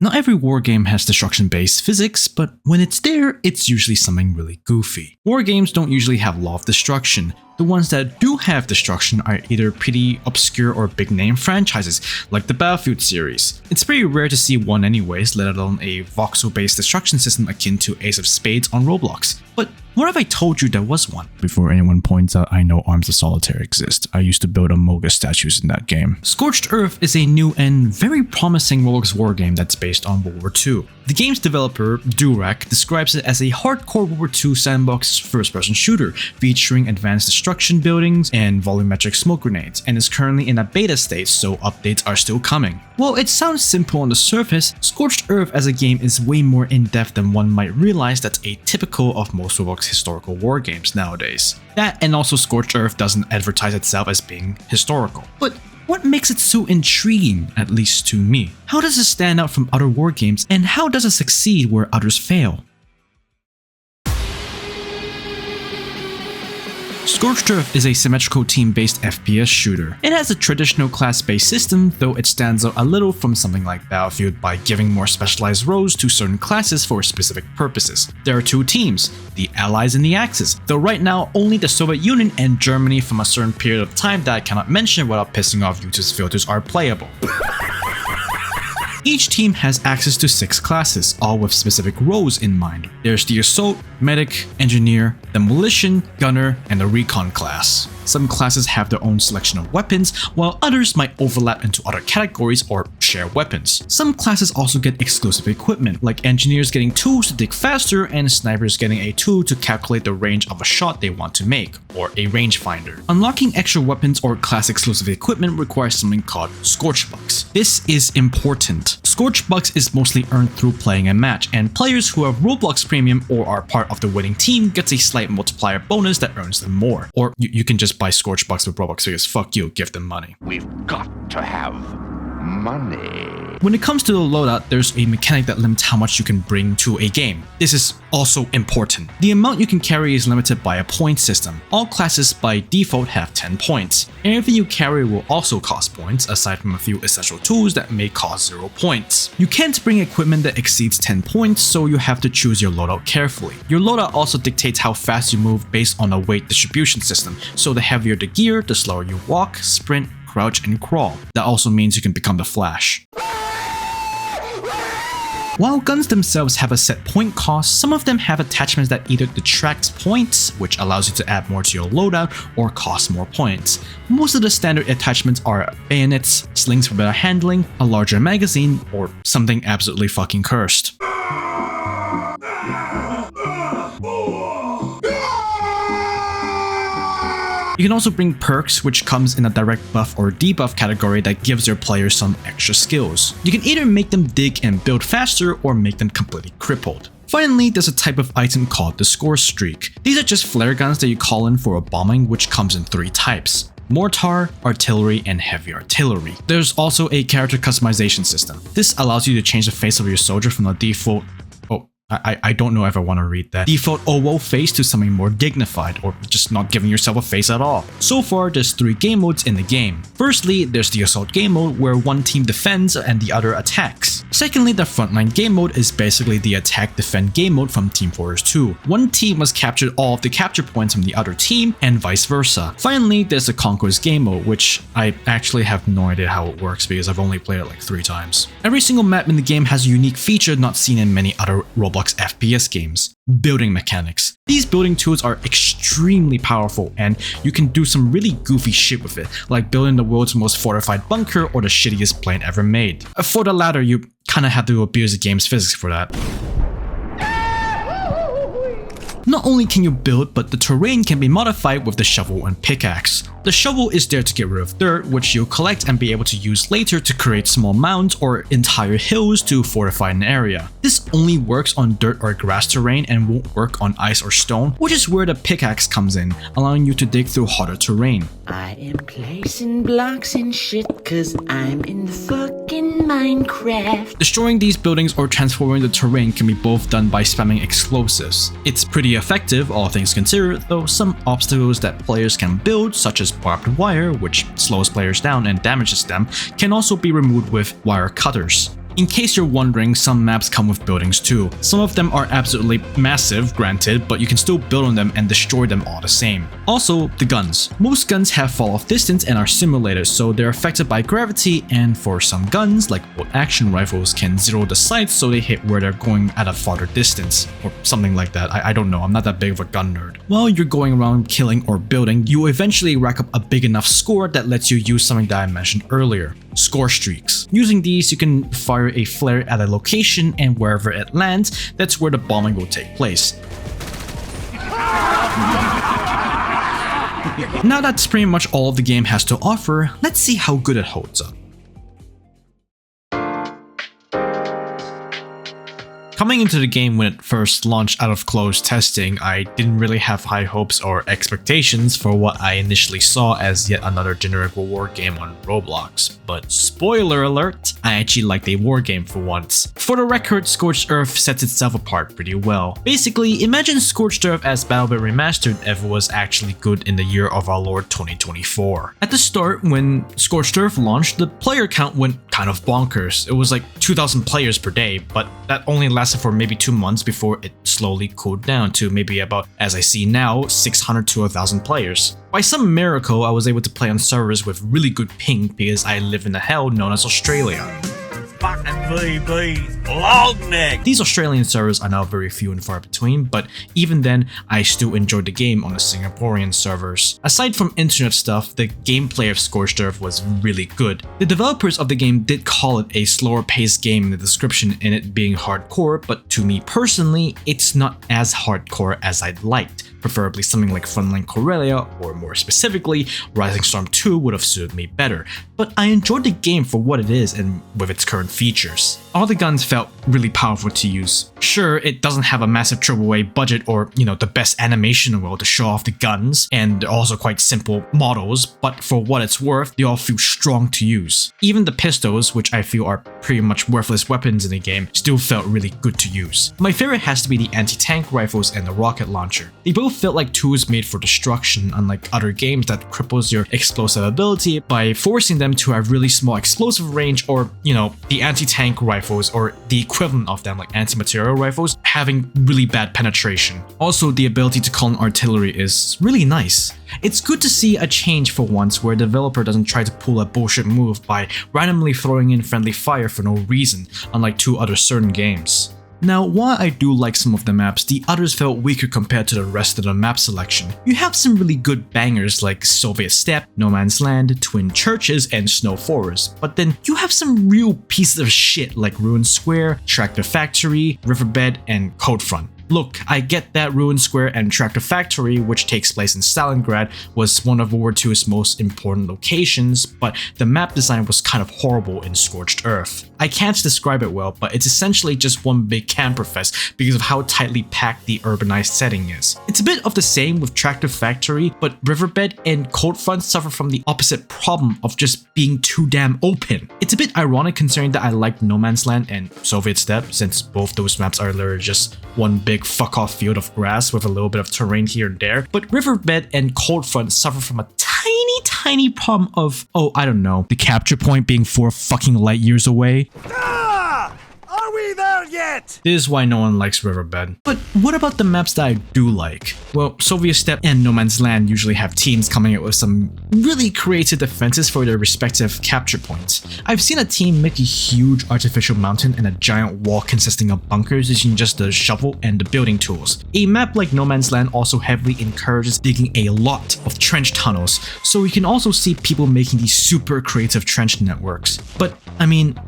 Not every wargame has destruction-based physics, but when it's there, it's usually something really goofy. Wargames don't usually have law of destruction. The ones that do have destruction are either pretty obscure or big-name franchises, like the Battlefield series. It's pretty rare to see one anyways, let alone a voxel-based destruction system akin to Ace of Spades on Roblox. But what if I told you there was one? Before anyone points out, I know Arms of Solitaire exist. I used to build Amogus statues in that game. Scorched Earth is a new and very promising Roblox wargame that's based on World War II. The game's developer, Durak, describes it as a hardcore World War II sandbox first-person shooter, featuring advanced destruction buildings and volumetric smoke grenades, and is currently in a beta state, so updates are still coming. While it sounds simple on the surface, Scorched Earth as a game is way more in-depth than one might realize. That's atypical of most Roblox historical war games nowadays. That, and also Scorched Earth doesn't advertise itself as being historical. But what makes it so intriguing, at least to me? How does it stand out from other war games, and how does it succeed where others fail? Scorched Earth is a symmetrical team-based FPS shooter. It has a traditional class-based system, though it stands out a little from something like Battlefield by giving more specialized roles to certain classes for specific purposes. There are two teams, the Allies and the Axis, though right now only the Soviet Union and Germany from a certain period of time that I cannot mention without pissing off YouTube's filters are playable. Each team has access to 6 classes, all with specific roles in mind. There's the Assault, Medic, Engineer, Demolition, Gunner, and the Recon class. Some classes have their own selection of weapons, while others might overlap into other categories or share weapons. Some classes also get exclusive equipment, like engineers getting tools to dig faster and snipers getting a tool to calculate the range of a shot they want to make, or a rangefinder. Unlocking extra weapons or class exclusive equipment requires something called Scorched Bucks. This is important. Scorched Bucks is mostly earned through playing a match, and players who have Roblox Premium or are part of the winning team gets a slight multiplier bonus that earns them more. Or you can just buy Scorched Bucks with Roblox because fuck you, give them money. We've got to have money. When it comes to the loadout, there's a mechanic that limits how much you can bring to a game. This is also important. The amount you can carry is limited by a point system. All classes by default have 10 points. Everything you carry will also cost points, aside from a few essential tools that may cost 0 points. You can't bring equipment that exceeds 10 points, so you have to choose your loadout carefully. Your loadout also dictates how fast you move based on a weight distribution system, so the heavier the gear, the slower you walk, sprint, crouch, and crawl. That also means you can become the Flash. While guns themselves have a set point cost, some of them have attachments that either detract points, which allows you to add more to your loadout, or cost more points. Most of the standard attachments are bayonets, slings for better handling, a larger magazine, or something absolutely fucking cursed. You can also bring perks, which comes in a direct buff or debuff category that gives your players some extra skills. You can either make them dig and build faster or make them completely crippled. Finally, there's a type of item called the Score Streak. These are just flare guns that you call in for a bombing, which comes in 3 types: mortar, artillery, and heavy artillery. There's also a character customization system. This allows you to change the face of your soldier from the default I don't know if I want to read that. Default oval face to something more dignified, or just not giving yourself a face at all. So far, there's 3 game modes in the game. Firstly, there's the Assault game mode, where one team defends and the other attacks. Secondly, the Frontline game mode is basically the attack-defend game mode from Team Fortress 2. One team must capture all of the capture points from the other team, and vice versa. Finally, there's the Conquest game mode, which I actually have no idea how it works because I've only played it like 3 times. Every single map in the game has a unique feature not seen in many other Roblox FPS games: building mechanics. These building tools are extremely powerful, and you can do some really goofy shit with it, like building the world's most fortified bunker or the shittiest plane ever made. For the latter, you kinda have to abuse the game's physics for that. Not only can you build, but the terrain can be modified with the shovel and pickaxe. The shovel is there to get rid of dirt, which you'll collect and be able to use later to create small mounds or entire hills to fortify an area. This only works on dirt or grass terrain and won't work on ice or stone, which is where the pickaxe comes in, allowing you to dig through harder terrain. I am placing blocks and shit cause I'm in the fucking Minecraft. Destroying these buildings or transforming the terrain can be both done by spamming explosives. It's pretty effective, all things considered, though some obstacles that players can build, such as barbed wire, which slows players down and damages them, can also be removed with wire cutters. In case you're wondering, some maps come with buildings too. Some of them are absolutely massive, granted, but you can still build on them and destroy them all the same. Also, the guns. Most guns have fall off distance and are simulators, so they're affected by gravity, and for some guns, like bolt action rifles, can zero the sights so they hit where they're going at a farther distance, or something like that. I don't know, I'm not that big of a gun nerd. While you're going around killing or building, you eventually rack up a big enough score that lets you use something that I mentioned earlier. Score streaks. Using these, you can fire a flare at a location, and wherever it lands, that's where the bombing will take place. Now that's pretty much all the game has to offer, let's see how good it holds up. Coming into the game when it first launched out of closed testing, I didn't really have high hopes or expectations for what I initially saw as yet another generic war game on Roblox. But spoiler alert, I actually liked a war game for once. For the record, Scorched Earth sets itself apart pretty well. Basically, imagine Scorched Earth as BattleBit Remastered if it was actually good in the year of our Lord 2024. At the start, when Scorched Earth launched, the player count went kind of bonkers. It was like 2,000 players per day, but that only lasted for maybe 2 months before it slowly cooled down to maybe about, as I see now, 600 to 1,000 players. By some miracle, I was able to play on servers with really good ping because I live in the hell known as Australia. Fucking VB's long neck. These Australian servers are now very few and far between, but even then, I still enjoyed the game on the Singaporean servers. Aside from internet stuff, the gameplay of Scorched Earth was really good. The developers of the game did call it a slower paced game in the description in it being hardcore, but to me personally, it's not as hardcore as I'd liked. Preferably something like Frontline Corellia, or more specifically, Rising Storm 2 would have suited me better, but I enjoyed the game for what it is and with its current features. All the guns felt really powerful to use. Sure, it doesn't have a massive AAA budget or, the best animation in the world to show off the guns, and they're also quite simple models, but for what it's worth, they all feel strong to use. Even the pistols, which I feel are pretty much worthless weapons in the game, still felt really good to use. My favorite has to be the anti-tank rifles and the rocket launcher. They both felt like tools made for destruction, unlike other games that cripples your explosive ability by forcing them to have really small explosive range, or, the anti-tank rifles or the equivalent of them like anti-material rifles having really bad penetration. Also, the ability to call in artillery is really nice. It's good to see a change for once where a developer doesn't try to pull a bullshit move by randomly throwing in friendly fire for no reason, unlike 2 other certain games. Now, while I do like some of the maps, the others felt weaker compared to the rest of the map selection. You have some really good bangers like Soviet Steppe, No Man's Land, Twin Churches, and Snow Forest, but then you have some real pieces of shit like Ruined Square, Tractor Factory, Riverbed, and Codefront. Look, I get that Ruined Square and Tractor Factory, which takes place in Stalingrad, was one of World War II's most important locations, but the map design was kind of horrible in Scorched Earth. I can't describe it well, but it's essentially just one big camper fest because of how tightly packed the urbanized setting is. It's a bit of the same with Tractor Factory, but Riverbed and Codefront suffer from the opposite problem of just being too damn open. It's a bit ironic considering that I like No Man's Land and Soviet Steppe, since both those maps are literally just one big fuck off field of grass with a little bit of terrain here and there, but Riverbed and Codefront suffer from a tiny problem of, the capture point being 4 fucking light years away. Are we there yet? This is why no one likes Riverbed. But what about the maps that I do like? Well, Soviet Steppe and No Man's Land usually have teams coming up with some really creative defenses for their respective capture points. I've seen a team make a huge artificial mountain and a giant wall consisting of bunkers using just the shovel and the building tools. A map like No Man's Land also heavily encourages digging a lot of trench tunnels, so you can also see people making these super creative trench networks. But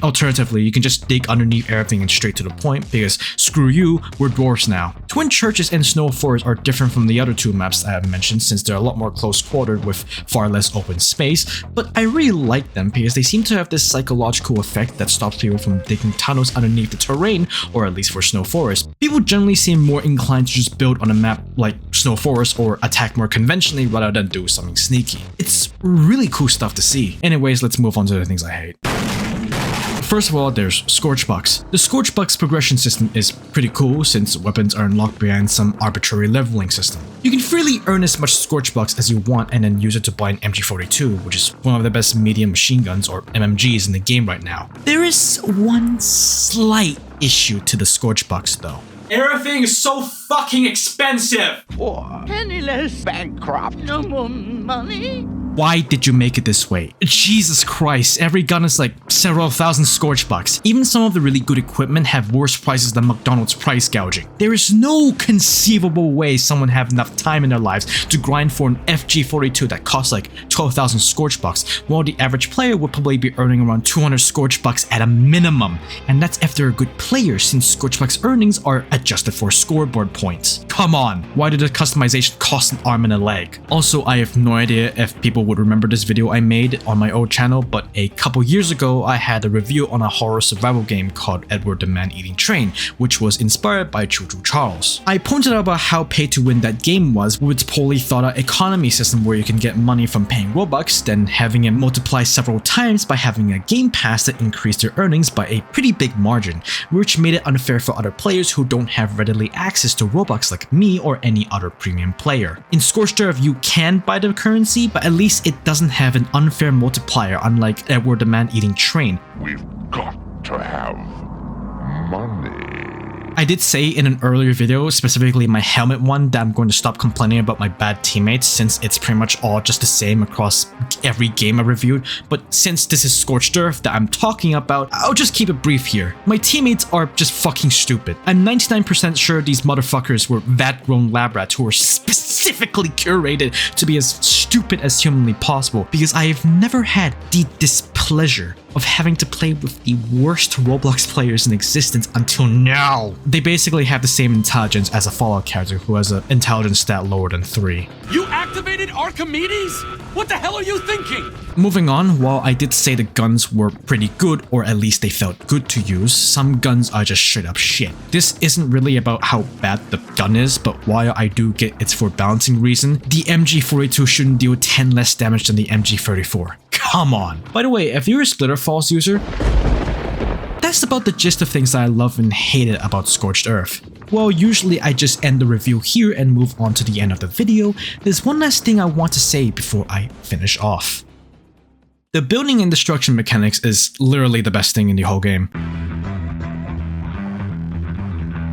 alternatively, you can just dig underneath everything and straight to the point, because screw you, we're dwarves now. Twin Churches and Snow Forest are different from the other 2 maps I have mentioned, since they're a lot more close-quartered with far less open space, but I really like them because they seem to have this psychological effect that stops people from digging tunnels underneath the terrain, or at least for Snow Forest. People generally seem more inclined to just build on a map like Snow Forest or attack more conventionally rather than do something sneaky. It's really cool stuff to see. Anyways, let's move on to the things I hate. First of all, there's Scorched Bucks. The Scorched Bucks progression system is pretty cool since weapons are unlocked behind some arbitrary leveling system. You can freely earn as much Scorched Bucks as you want and then use it to buy an MG42, which is one of the best medium machine guns or MMGs in the game right now. There is one slight issue to the Scorched Bucks though. Everything is so fucking expensive! Poor, Penniless, bankrupt. no more money. Why did you make it this way? Jesus Christ, every gun is like several thousand Scorched Bucks. Even some of the really good equipment have worse prices than McDonald's price gouging. There is no conceivable way someone have enough time in their lives to grind for an FG42 that costs like 12,000 Scorched Bucks, while the average player would probably be earning around 200 Scorched Bucks at a minimum. And that's if they're a good player, since Scorched Bucks earnings are adjusted for scoreboard points. Come on, why did the customization cost an arm and a leg? Also, I have no idea if people would remember this video I made on my old channel, but a couple years ago I had a review on a horror survival game called Edward the Man-Eating Train, which was inspired by Choo Choo Charles. I pointed out about how pay to win that game was with its poorly thought out economy system where you can get money from paying Robux, then having it multiply several times by having a game pass that increased their earnings by a pretty big margin, which made it unfair for other players who don't have readily access to Robux like me or any other premium player. In Scorched Earth, you can buy the currency, but at least it doesn't have an unfair multiplier unlike Edward the Man-Eating Train. We've got to have money. I did say in an earlier video, specifically my helmet one, that I'm going to stop complaining about my bad teammates since it's pretty much all just the same across every game I reviewed, but since this is Scorched Earth that I'm talking about, I'll just keep it brief here. My teammates are just fucking stupid. I'm 99% sure these motherfuckers were vat-grown lab rats who were specifically curated to be as stupid as humanly possible, because I have never had the displeasure of having to play with the worst Roblox players in existence until now. They basically have the same intelligence as a Fallout character who has an intelligence stat lower than 3. You activated Archimedes? What the hell are you thinking? Moving on, while I did say the guns were pretty good, or at least they felt good to use, some guns are just straight up shit. This isn't really about how bad the gun is, but while I do get it's for balancing reason, the MG42 shouldn't deal 10 less damage than the MG34. Come on. By the way, if you're a Splitter Falls user, that's about the gist of things that I love and hated about Scorched Earth. Well, usually I just end the review here and move on to the end of the video. There's one last thing I want to say before I finish off. The building and destruction mechanics is literally the best thing in the whole game.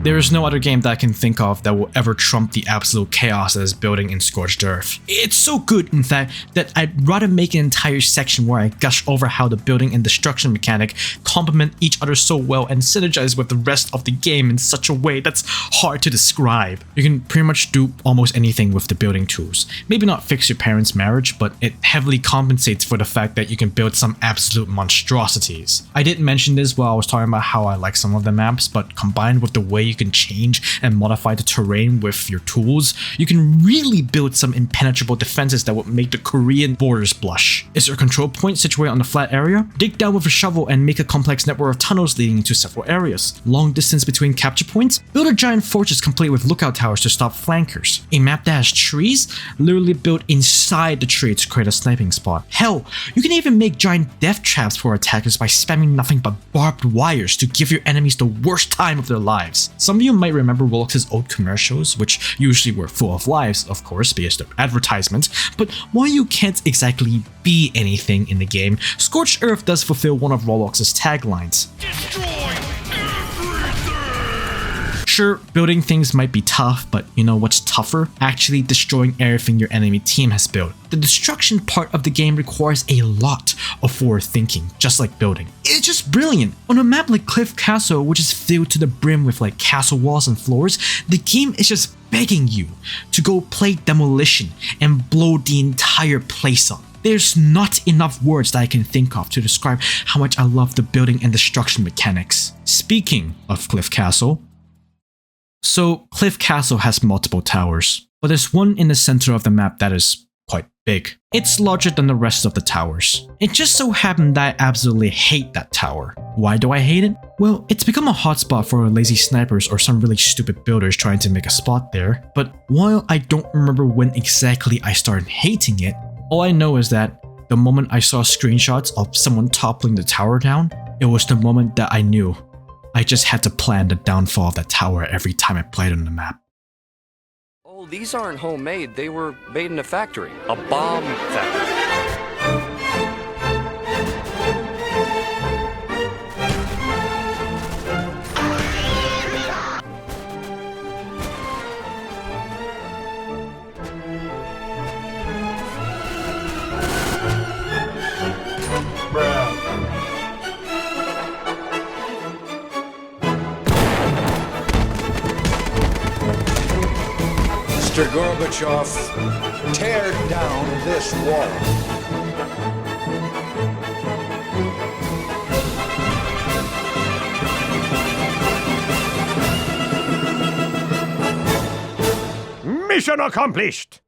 There is no other game that I can think of that will ever trump the absolute chaos that is building in Scorched Earth. It's so good, in fact, that I'd rather make an entire section where I gush over how the building and destruction mechanic complement each other so well and synergize with the rest of the game in such a way that's hard to describe. You can pretty much do almost anything with the building tools. Maybe not fix your parents' marriage, but it heavily compensates for the fact that you can build some absolute monstrosities. I did mention this while I was talking about how I like some of the maps, but combined with the way you can change and modify the terrain with your tools, you can really build some impenetrable defenses that would make the Korean borders blush. Is your control point situated on the flat area? Dig down with a shovel and make a complex network of tunnels leading into several areas. Long distance between capture points? Build a giant fortress complete with lookout towers to stop flankers. A map that has trees? Literally build inside the tree to create a sniping spot. Hell, you can even make giant death traps for attackers by spamming nothing but barbed wires to give your enemies the worst time of their lives. Some of you might remember Roblox's old commercials, which usually were full of lives, of course, because they're advertisements, but while you can't exactly be anything in the game, Scorched Earth does fulfill one of Roblox's taglines. Destroy everything! Sure, building things might be tough, but you know what's tougher? Actually destroying everything your enemy team has built. The destruction part of the game requires a lot of forward thinking, just like building. It's just brilliant. On a map like Cliff Castle, which is filled to the brim with like castle walls and floors, the game is just begging you to go play demolition and blow the entire place up. There's not enough words that I can think of to describe how much I love the building and destruction mechanics. Speaking of Cliff Castle, so Cliff Castle has multiple towers, but there's one in the center of the map that is quite big. It's larger than the rest of the towers. It just so happened that I absolutely hate that tower. Why do I hate it? Well, it's become a hotspot for lazy snipers or some really stupid builders trying to make a spot there, but while I don't remember when exactly I started hating it, all I know is that the moment I saw screenshots of someone toppling the tower down, It was the moment that I knew I just had to plan the downfall of that tower every time I played on the map. Oh, these aren't homemade. They were made in a factory. A bomb factory. Mr. Gorbachev, tear down this wall. Mission accomplished!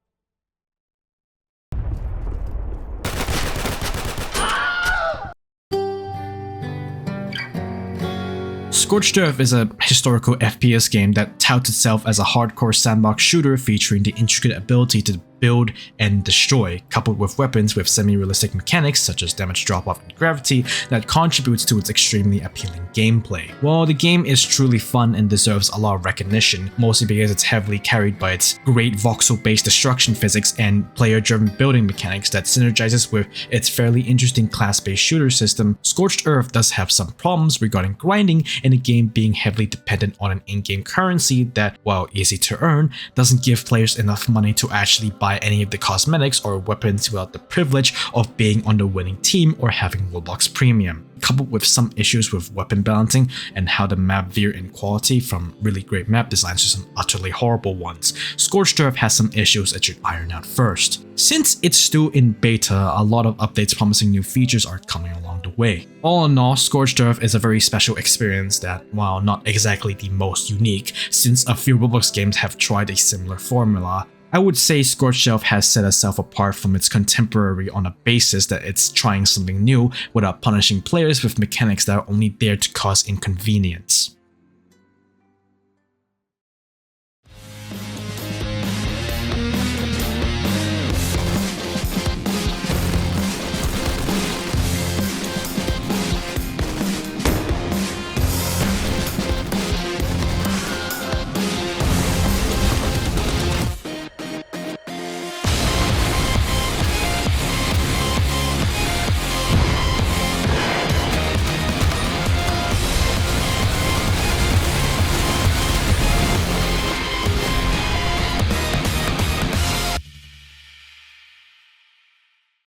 Scorched Earth is a historical FPS game that touts itself as a hardcore sandbox shooter featuring the intricate ability to build and destroy, coupled with weapons with semi-realistic mechanics such as damage drop-off and gravity that contributes to its extremely appealing gameplay. While the game is truly fun and deserves a lot of recognition, mostly because it's heavily carried by its great voxel-based destruction physics and player-driven building mechanics that synergizes with its fairly interesting class-based shooter system, Scorched Earth does have some problems regarding grinding and the game being heavily dependent on an in-game currency that, while easy to earn, doesn't give players enough money to actually buy any of the cosmetics or weapons without the privilege of being on the winning team or having ROBLOX premium. Coupled with some issues with weapon balancing and how the map veer in quality from really great map designs to some utterly horrible ones, Scorched Earth has some issues it should iron out first. Since it's still in beta, a lot of updates promising new features are coming along the way. All in all, Scorched Earth is a very special experience that, while not exactly the most unique, since a few ROBLOX games have tried a similar formula, I would say Scorched Earth has set itself apart from its contemporary on a basis that it's trying something new without punishing players with mechanics that are only there to cause inconvenience.